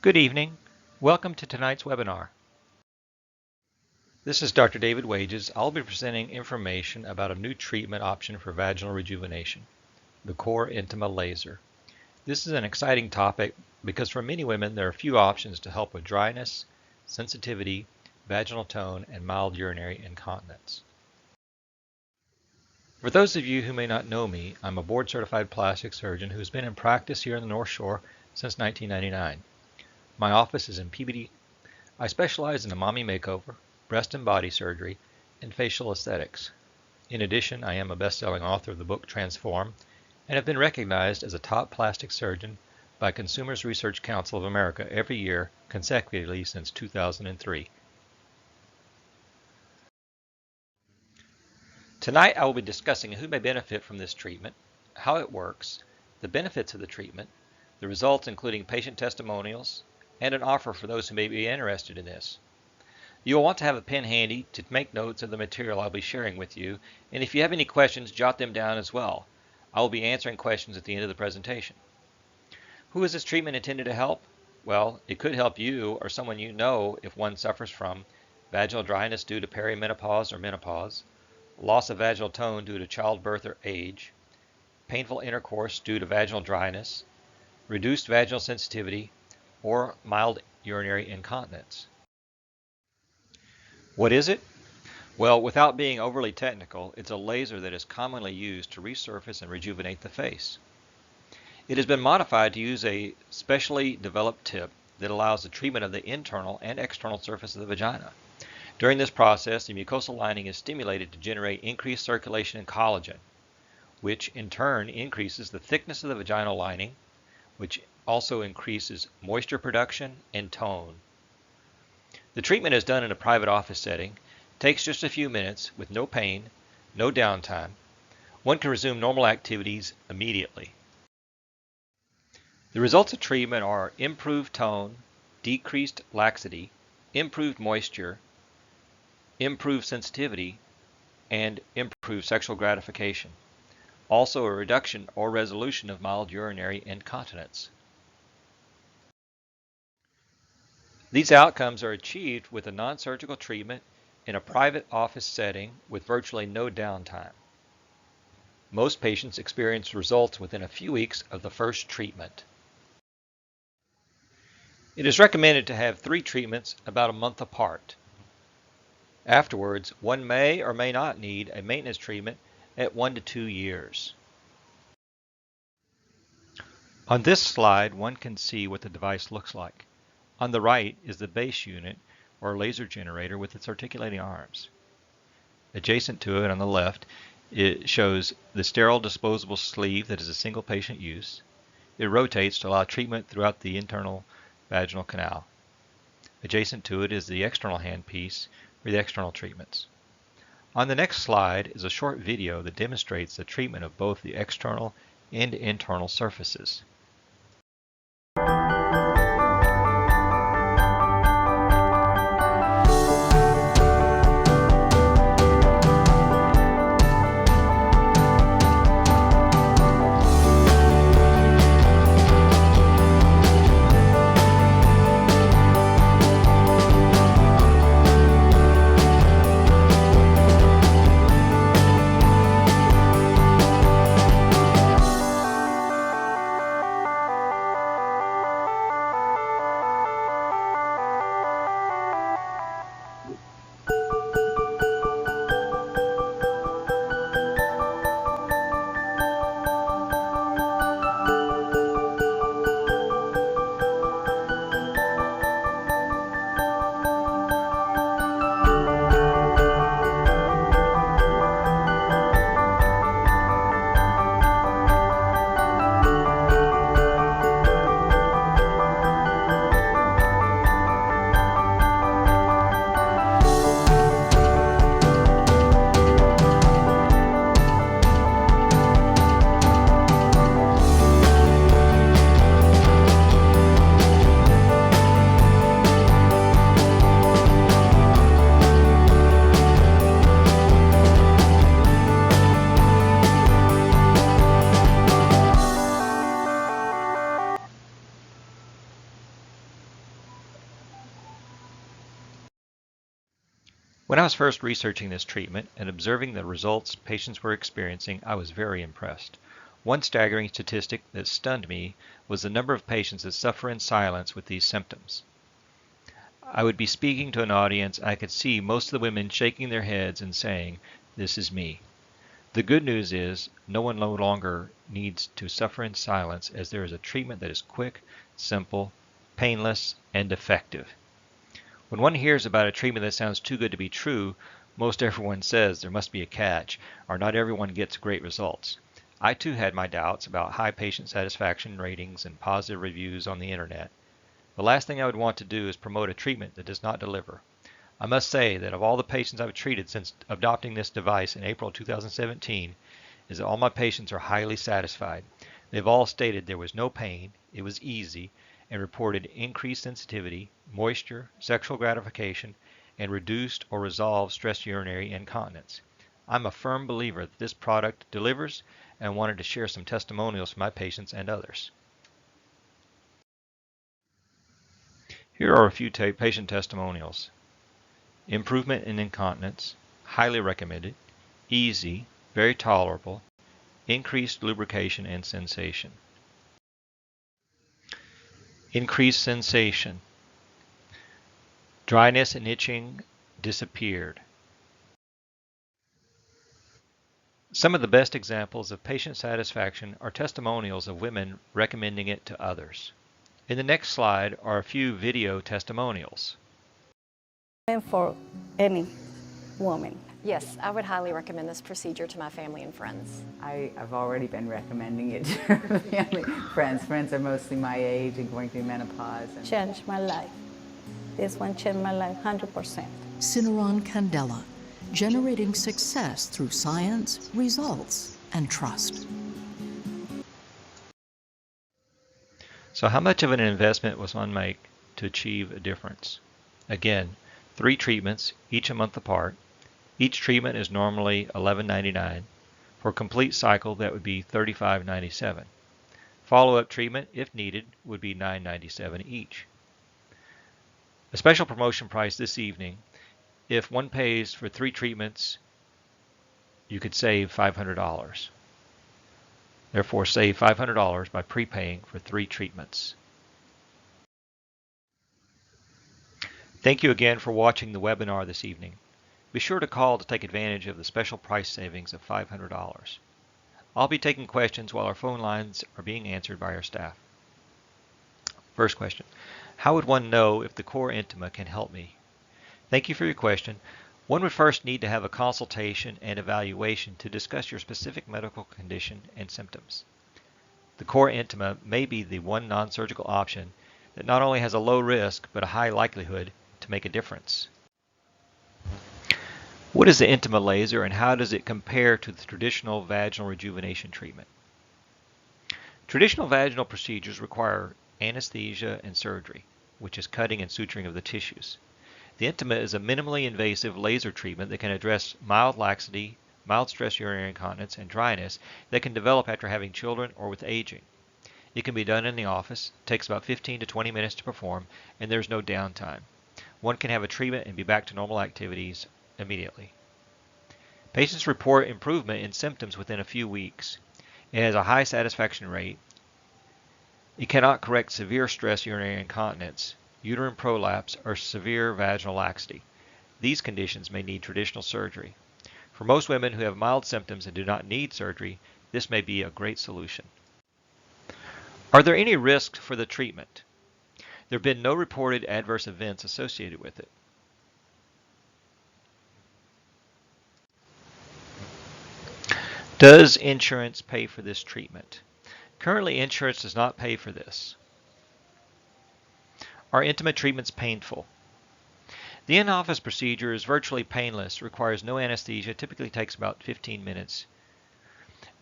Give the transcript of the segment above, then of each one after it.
Good evening. Welcome to tonight's webinar. This is Dr. David Wages. I'll be presenting information about a new treatment option for vaginal rejuvenation, the Core Intima laser. This is an exciting topic because for many women there are few options to help with dryness, sensitivity, vaginal tone, and mild urinary incontinence. For those of you who may not know me, I'm a board-certified plastic surgeon who's been in practice here in the North Shore since 1999. My office is in Peabody. I specialize in the mommy makeover, breast and body surgery, and facial aesthetics. In addition, I am a best-selling author of the book Transform and have been recognized as a top plastic surgeon by Consumers Research Council of America every year consecutively since 2003. Tonight I will be discussing who may benefit from this treatment, how it works, the benefits of the treatment, the results including patient testimonials, and an offer for those who may be interested in this. You will want to have a pen handy to make notes of the material I'll be sharing with you, and if you have any questions, jot them down as well. I will be answering questions at the end of the presentation. Who is this treatment intended to help? Well, it could help you or someone you know if one suffers from vaginal dryness due to perimenopause or menopause, loss of vaginal tone due to childbirth or age, painful intercourse due to vaginal dryness, reduced vaginal sensitivity, or mild urinary incontinence. What is it? Well, without being overly technical, it's a laser that is commonly used to resurface and rejuvenate the face. It has been modified to use a specially developed tip that allows the treatment of the internal and external surface of the vagina. During this process, the mucosal lining is stimulated to generate increased circulation and collagen, which in turn increases the thickness of the vaginal lining, which also increases moisture production and tone. The treatment is done in a private office setting, takes just a few minutes with no pain, no downtime. One can resume normal activities immediately. The results of treatment are improved tone, decreased laxity, improved moisture, improved sensitivity, and improved sexual gratification. Also a reduction or resolution of mild urinary incontinence. These outcomes are achieved with a non-surgical treatment in a private office setting with virtually no downtime. Most patients experience results within a few weeks of the first treatment. It is recommended to have 3 treatments about a month apart. Afterwards, one may or may not need a maintenance treatment at 1 to 2 years. On this slide, one can see what the device looks like. On the right is the base unit or laser generator with its articulating arms. Adjacent to it on the left, it shows the sterile disposable sleeve that is a single patient use. It rotates to allow treatment throughout the internal vaginal canal. Adjacent to it is the external handpiece for the external treatments. On the next slide is a short video that demonstrates the treatment of both the external and internal surfaces. When I was first researching this treatment and observing the results patients were experiencing, I was very impressed. One staggering statistic that stunned me was the number of patients that suffer in silence with these symptoms. I would be speaking to an audience, I could see most of the women shaking their heads and saying, "This is me." The good news is no one no longer needs to suffer in silence, as there is a treatment that is quick, simple, painless, and effective. When one hears about a treatment that sounds too good to be true, most everyone says there must be a catch, or not everyone gets great results. I too had my doubts about high patient satisfaction ratings and positive reviews on the internet. The last thing I would want to do is promote a treatment that does not deliver. I must say that of all the patients I've treated since adopting this device in April 2017, is that all my patients are highly satisfied. They've all stated there was no pain, it was easy, and reported increased sensitivity, moisture, sexual gratification, and reduced or resolved stress urinary incontinence. I'm a firm believer that this product delivers and wanted to share some testimonials from my patients and others. Here are a few patient testimonials. Improvement in incontinence, highly recommended, easy, very tolerable, increased lubrication and sensation. Increased sensation. Dryness and itching disappeared. Some of the best examples of patient satisfaction are testimonials of women recommending it to others. In the next slide are a few video testimonials. For any woman. Yes, I would highly recommend this procedure to my family and friends. I've already been recommending it to family, friends. Friends are mostly my age and going through menopause. Changed my life. This one changed my life 100%. Syneron Candela, generating success through science, results, and trust. So how much of an investment was one make to achieve a difference? Again, 3 treatments, each a month apart. Each treatment is normally $11.99. For a complete cycle, that would be $35.97. Follow-up treatment, if needed, would be $9.97 each. A special promotion price this evening, if one pays for 3 treatments, you could save $500. Therefore, save $500 by prepaying for 3 treatments. Thank you again for watching the webinar this evening. Be sure to call to take advantage of the special price savings of $500. I'll be taking questions while our phone lines are being answered by our staff. First question, how would one know if the Core Intima can help me? Thank you for your question. One would first need to have a consultation and evaluation to discuss your specific medical condition and symptoms. The Core Intima may be the one non-surgical option that not only has a low risk but a high likelihood to make a difference. What is the Intima laser and how does it compare to the traditional vaginal rejuvenation treatment? Traditional vaginal procedures require anesthesia and surgery, which is cutting and suturing of the tissues. The Intima is a minimally invasive laser treatment that can address mild laxity, mild stress urinary incontinence, and dryness that can develop after having children or with aging. It can be done in the office, takes about 15 to 20 minutes to perform, and there's no downtime. One can have a treatment and be back to normal activities immediately. Patients report improvement in symptoms within a few weeks. It has a high satisfaction rate. It cannot correct severe stress urinary incontinence, uterine prolapse, or severe vaginal laxity. These conditions may need traditional surgery. For most women who have mild symptoms and do not need surgery, this may be a great solution. Are there any risks for the treatment? There have been no reported adverse events associated with it. Does insurance pay for this treatment? Currently, insurance does not pay for this. Are Intima treatments painful? The in-office procedure is virtually painless, requires no anesthesia, typically takes about 15 minutes.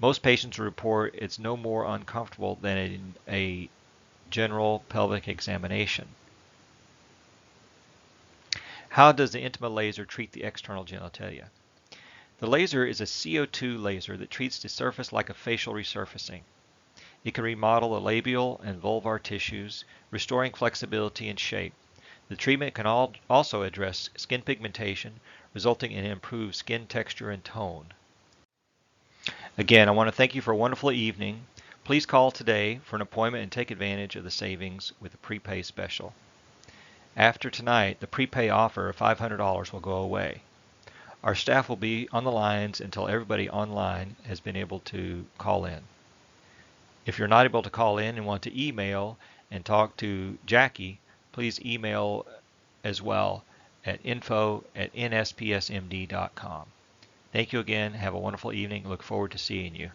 Most patients report it's no more uncomfortable than a general pelvic examination. How does the Intima laser treat the external genitalia? The laser is a CO2 laser that treats the surface like a facial resurfacing. It can remodel the labial and vulvar tissues, restoring flexibility and shape. The treatment can also address skin pigmentation, resulting in improved skin texture and tone. Again, I want to thank you for a wonderful evening. Please call today for an appointment and take advantage of the savings with the prepay special. After tonight, the prepay offer of $500 will go away. Our staff will be on the lines until everybody online has been able to call in. If you're not able to call in and want to email and talk to Jackie, please email as well at info@nspsmd.com. Thank you again. Have a wonderful evening. Look forward to seeing you.